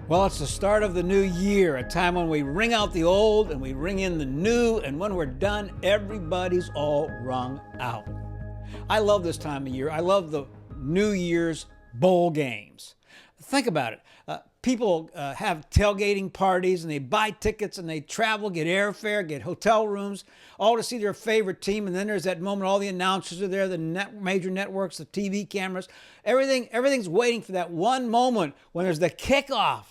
Well, it's the start of the new year, a time when we ring out the old and we ring in the new, and when we're done, everybody's all wrung out. I love this time of year. I love the New Year's bowl games. Think about it. People have tailgating parties and they buy tickets and they travel, get airfare, get hotel rooms, all to see their favorite team. And then there's that moment, all the announcers are there, the major networks, the TV cameras, everything's waiting for that one moment when there's the kickoff,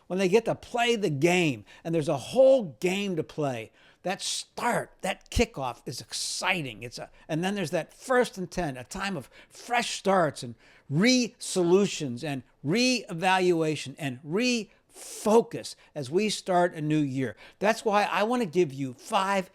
when they get to play the game and there's a whole game to play. That start, that kickoff is exciting. And then there's that first and 10, a time of fresh starts and re-solutions and re-evaluation and refocus as we start a new year. That's why I want to give you 5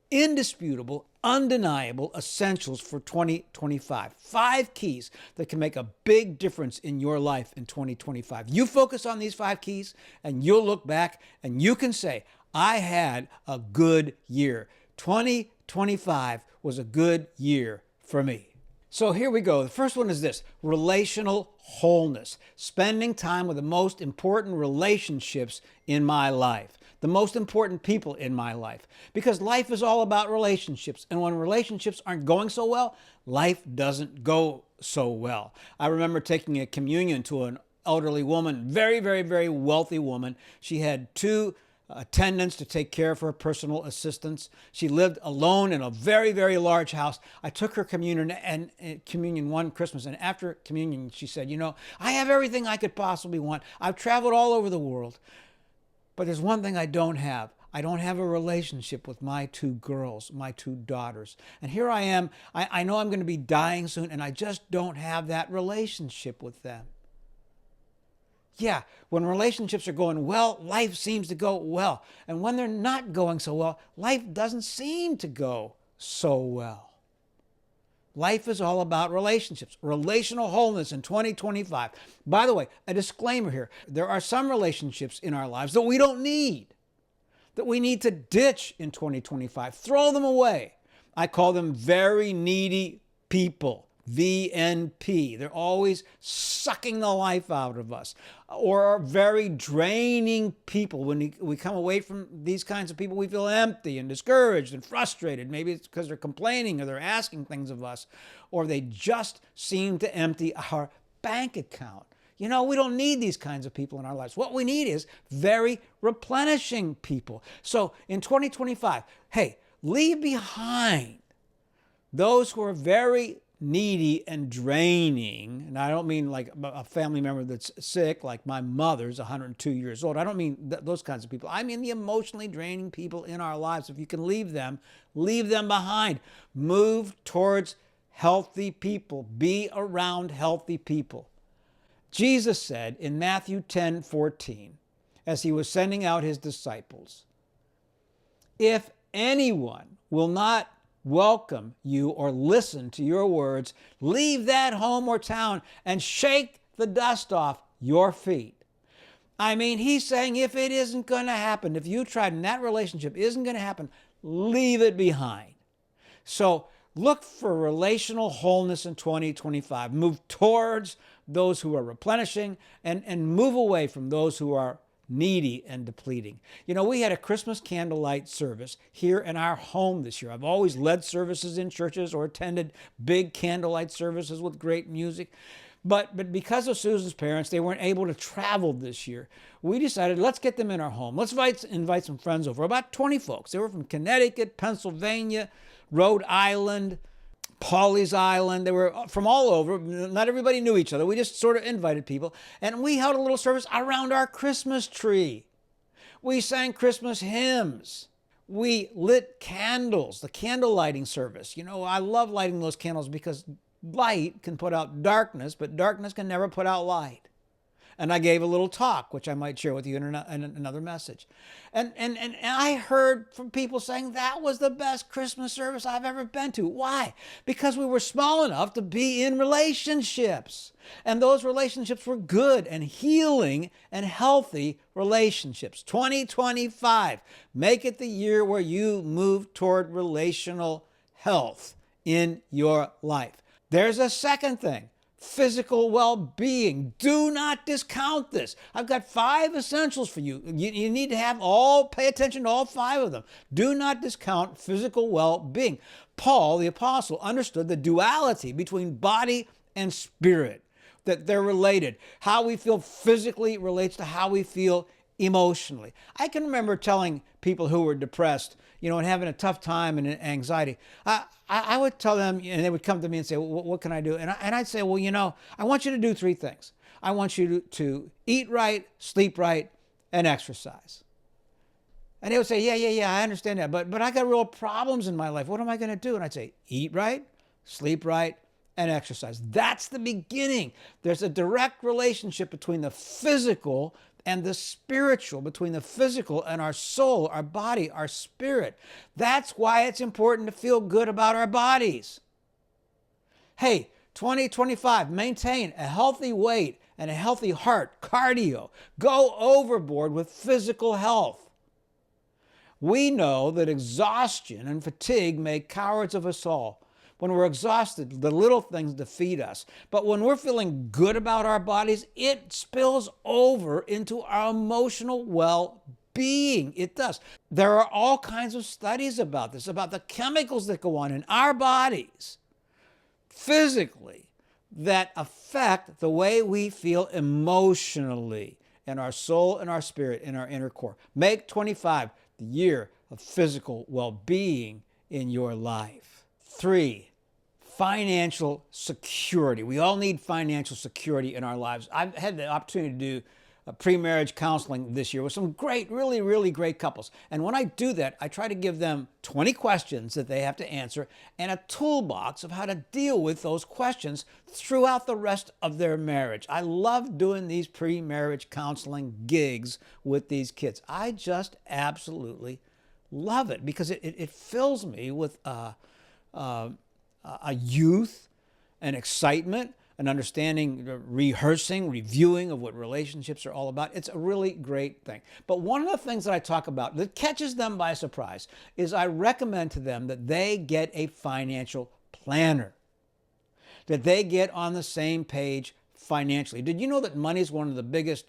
indisputable, undeniable essentials for 2025. 5 keys that can make a big difference in your life in 2025. You focus on these 5 keys and you'll look back and you can say, I had a good year. 2025 was a good year for me. So here we go. The first one is this: relational wholeness. Spending time with the most important relationships in my life, the most important people in my life. Because life is all about relationships. And when relationships aren't going so well, life doesn't go so well. I remember taking a communion to an elderly woman, very, very, very wealthy woman. She had 2 attendants to take care of her, personal assistants. She lived alone in a very, very large house. I took her communion one Christmas, and after communion, she said, I have everything I could possibly want. I've traveled all over the world, but there's one thing I don't have. I don't have a relationship with my 2 girls, my 2 daughters. And here I am. I know I'm going to be dying soon, and I just don't have that relationship with them. Yeah, when relationships are going well, life seems to go well. And when they're not going so well, life doesn't seem to go so well. Life is all about relationships, relational wholeness in 2025. By the way, a disclaimer here. There are some relationships in our lives that we don't need, that we need to ditch in 2025. Throw them away. I call them very needy people. VNP. They're always sucking the life out of us. Or are very draining people. When we come away from these kinds of people, we feel empty and discouraged and frustrated. Maybe it's because they're complaining or they're asking things of us, or they just seem to empty our bank account. We don't need these kinds of people in our lives. What we need is very replenishing people. So in 2025, hey, leave behind those who are very needy and draining. And I don't mean like a family member that's sick, like my mother's 102 years old. I don't mean those kinds of people. I mean the emotionally draining people in our lives. If you can leave them behind. Move towards healthy people. Be around healthy people. Jesus said in Matthew 10:14, as he was sending out his disciples, if anyone will not welcome you or listen to your words, leave that home or town and shake the dust off your feet. I mean, he's saying if it isn't going to happen, if you tried and that relationship isn't going to happen, leave it behind. So look for relational wholeness in 2025. Move towards those who are replenishing and move away from those who are needy and depleting. We had a Christmas candlelight service here in our home this year. I've always led services in churches or attended big candlelight services with great music. But because of Susan's parents, they weren't able to travel this year. We decided, let's get them in our home. Let's invite some friends over, about 20 folks. They were from Connecticut, Pennsylvania, Rhode Island, Pawleys Island. They were from all over. Not everybody knew each other. We just sort of invited people. And we held a little service around our Christmas tree. We sang Christmas hymns. We lit candles, the candle lighting service. I love lighting those candles because light can put out darkness, but darkness can never put out light. And I gave a little talk, which I might share with you in another message. And I heard from people saying that was the best Christmas service I've ever been to. Why? Because we were small enough to be in relationships. And those relationships were good and healing and healthy relationships. 2025, make it the year where you move toward relational health in your life. There's a second thing. physical well-being. Do not discount this. I've got 5 essentials for you. You need to pay attention to all 5 of them. Do not discount physical well-being. Paul, the apostle, understood the duality between body and spirit, that they're related. How we feel physically relates to how we feel emotionally. I can remember telling people who were depressed, and having a tough time and anxiety, I would tell them, and they would come to me and say, well, what can I do? And I'd say, well, I want you to do 3 things. I want you to eat right, sleep right, and exercise. And they would say, yeah, I understand that, but I got real problems in my life. What am I going to do? And I'd say, eat right, sleep right, and exercise. That's the beginning. There's a direct relationship between the physical and the spiritual, between the physical and our soul, our body, our spirit. That's why it's important to feel good about our bodies. Hey, 2025, maintain a healthy weight and a healthy heart, cardio. Go overboard with physical health. We know that exhaustion and fatigue make cowards of us all. When we're exhausted, the little things defeat us. But when we're feeling good about our bodies, it spills over into our emotional well-being. It does. There are all kinds of studies about this, about the chemicals that go on in our bodies physically that affect the way we feel emotionally in our soul and our spirit, in our inner core. Make 25 the year of physical well-being in your life. 3, financial security. We all need financial security in our lives. I've had the opportunity to do pre-marriage counseling this year with some great, really, really great couples. And when I do that, I try to give them 20 questions that they have to answer and a toolbox of how to deal with those questions throughout the rest of their marriage. I love doing these pre-marriage counseling gigs with these kids. I just absolutely love it because it fills me with a youth, an excitement, an understanding, rehearsing, reviewing of what relationships are all about. It's a really great thing. But one of the things that I talk about that catches them by surprise is I recommend to them that they get a financial planner, that they get on the same page financially. Did you know that money is one of the biggest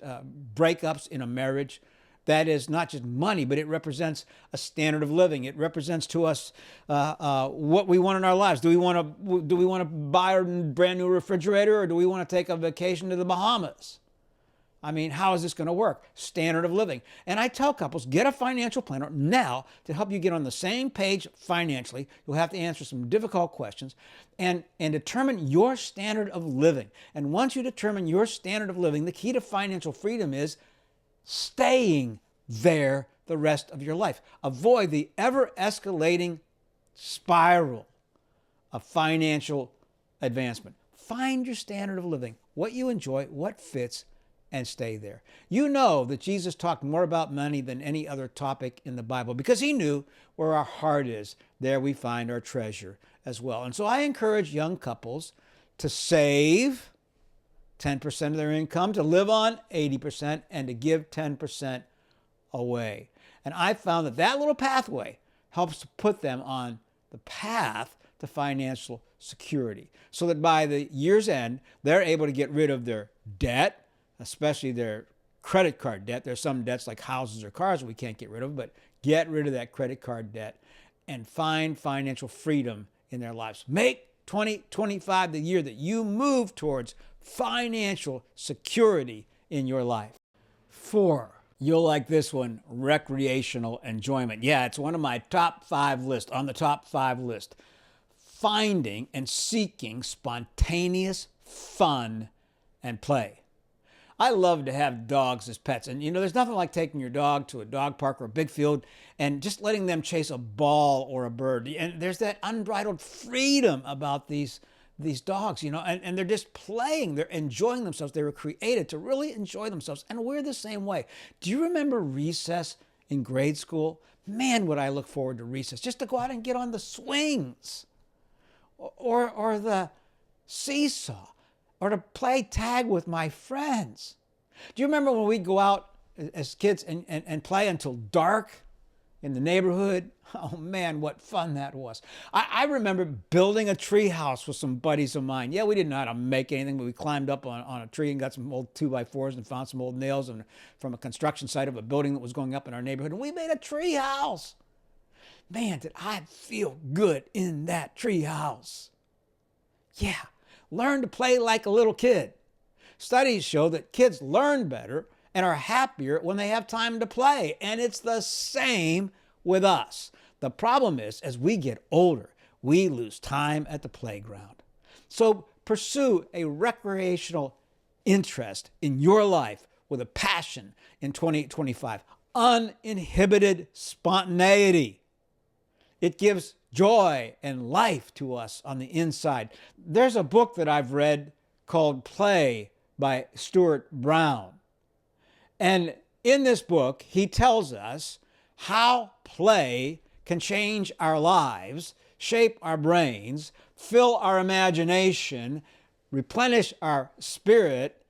breakups in a marriage? That is not just money, but it represents a standard of living. It represents to us what we want in our lives. Do we want to buy a brand new refrigerator, or do we want to take a vacation to the Bahamas? I mean, how is this going to work? Standard of living. And I tell couples, get a financial planner now to help you get on the same page financially. You'll have to answer some difficult questions and determine your standard of living. And once you determine your standard of living, the key to financial freedom is staying there the rest of your life. Avoid the ever-escalating spiral of financial advancement. Find your standard of living, what you enjoy, what fits, and stay there. You know that Jesus talked more about money than any other topic in the Bible because he knew where our heart is. There we find our treasure as well. And so I encourage young couples to save 10% of their income, to live on 80%, and to give 10% away. And I found that little pathway helps to put them on the path to financial security so that by the year's end, they're able to get rid of their debt, especially their credit card debt. There's some debts like houses or cars we can't get rid of, but get rid of that credit card debt and find financial freedom in their lives. Make 2025 the year that you move towards financial security in your life. 4, you'll like this one, recreational enjoyment. Yeah, it's one of my top 5 list, on the top 5 list. Finding and seeking spontaneous fun and play. I love to have dogs as pets. And there's nothing like taking your dog to a dog park or a big field and just letting them chase a ball or a bird. And there's that unbridled freedom about these dogs, and they're just playing. They're enjoying themselves. They were created to really enjoy themselves. And we're the same way. Do you remember recess in grade school? Man, would I look forward to recess, just to go out and get on the swings or the seesaw or to play tag with my friends. Do you remember when we'd go out as kids and play until dark in the neighborhood. Oh man, what fun that was. I remember building a tree house with some buddies of mine. Yeah, we didn't know how to make anything, but we climbed up on a tree and got some old 2x4s and found some old nails from a construction site of a building that was going up in our neighborhood. And we made a tree house. Man, did I feel good in that tree house. Yeah, learn to play like a little kid. Studies show that kids learn better and are happier when they have time to play. And it's the same with us. The problem is, as we get older, we lose time at the playground. So pursue a recreational interest in your life with a passion in 2025. Uninhibited spontaneity. It gives joy and life to us on the inside. There's a book that I've read called Play by Stuart Brown. And in this book, he tells us how play can change our lives, shape our brains, fill our imagination, replenish our spirit,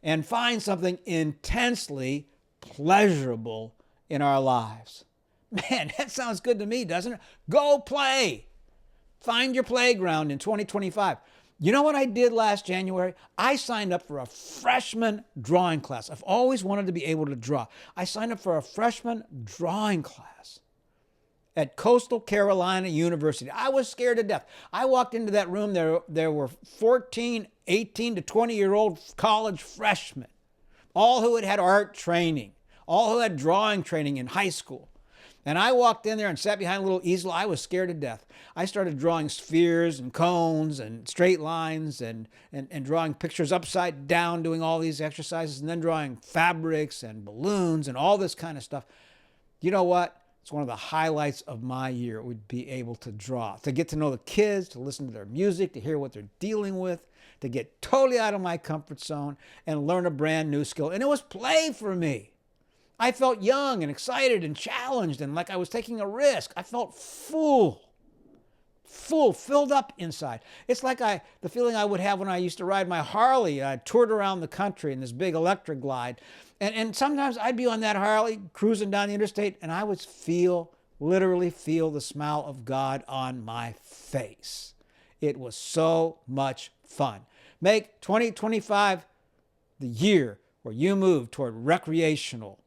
and find something intensely pleasurable in our lives. Man, that sounds good to me, doesn't it? Go play. Find your playground in 2025. You know what I did last January? I signed up for a freshman drawing class. I've always wanted to be able to draw. I signed up for a freshman drawing class at Coastal Carolina University. I was scared to death. I walked into that room. There were 14, 18 to 20-year-old college freshmen, all who had had art training, all who had drawing training in high school. And I walked in there and sat behind a little easel. I was scared to death. I started drawing spheres and cones and straight lines and drawing pictures upside down, doing all these exercises, and then drawing fabrics and balloons and all this kind of stuff. You know what? It's one of the highlights of my year would be able to draw, to get to know the kids, to listen to their music, to hear what they're dealing with, to get totally out of my comfort zone and learn a brand new skill. And it was play for me. I felt young and excited and challenged and like I was taking a risk. I felt filled up inside. It's like the feeling I would have when I used to ride my Harley. I toured around the country in this big electric glide. And sometimes I'd be on that Harley cruising down the interstate and I would literally feel the smile of God on my face. It was so much fun. Make 2025 the year where you move toward recreational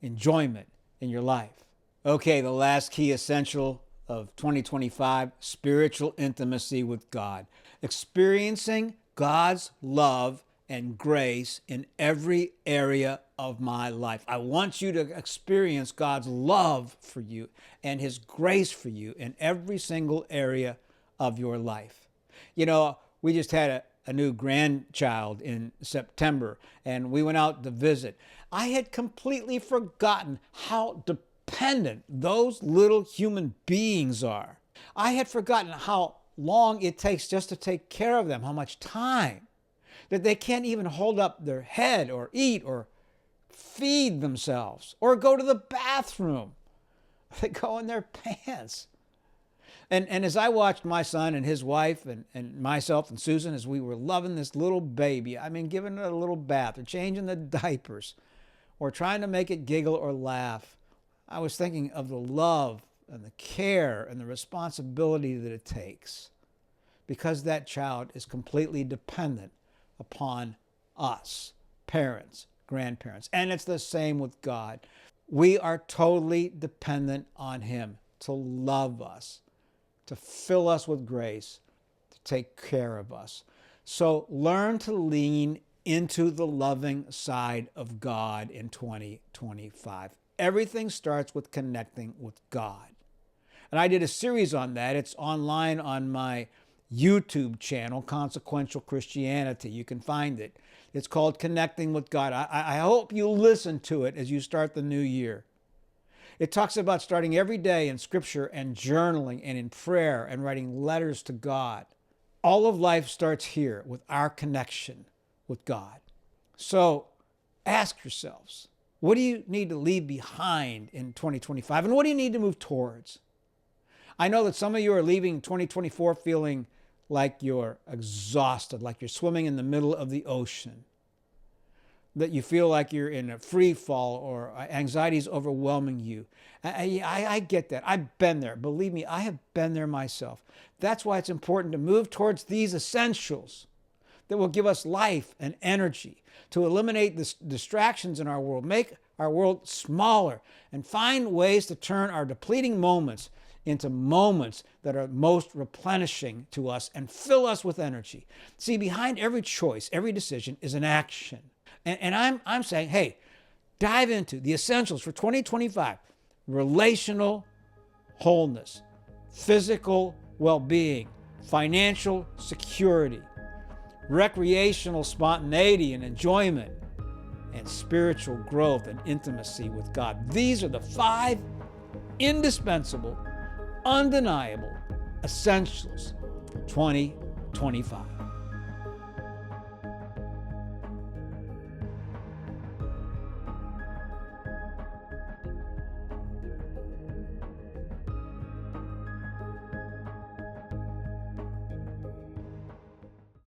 enjoyment in your life. Okay, the last key essential of 2025, spiritual intimacy with God. Experiencing God's love and grace in every area of my life. I want you to experience God's love for you and His grace for you in every single area of your life. You know, we just had a new grandchild in September, and we went out to visit. I had completely forgotten how dependent those little human beings are. I had forgotten how long it takes just to take care of them, how much time, that they can't even hold up their head or eat or feed themselves or go to the bathroom. They go in their pants. And as I watched my son and his wife and myself and Susan as we were loving this little baby, I mean, giving it a little bath or changing the diapers or trying to make it giggle or laugh, I was thinking of the love and the care and the responsibility that it takes because that child is completely dependent upon us, parents, grandparents. And it's the same with God. We are totally dependent on Him to love us, to fill us with grace, to take care of us. So learn to lean into the loving side of God in 2025. Everything starts with connecting with God. And I did a series on that. It's online on my YouTube channel, Consequential Christianity. You can find it. It's called Connecting with God. I hope you listen to it as you start the new year. It talks about starting every day in Scripture and journaling and in prayer and writing letters to God. All of life starts here with our connection with God. So ask yourselves, what do you need to leave behind in 2025? And what do you need to move towards? I know that some of you are leaving 2024 feeling like you're exhausted, like you're swimming in the middle of the ocean. that you feel like you're in a free fall or anxiety is overwhelming you. I get that. I've been there. Believe me, I have been there myself. That's why it's important to move towards these essentials that will give us life and energy, to eliminate the distractions in our world, make our world smaller, and find ways to turn our depleting moments into moments that are most replenishing to us and fill us with energy. See, behind every choice, every decision is an action. And I'm saying, hey, dive into the essentials for 2025. Relational wholeness, physical well-being, financial security, recreational spontaneity and enjoyment, and spiritual growth and intimacy with God. These are the 5 indispensable, undeniable essentials for 2025.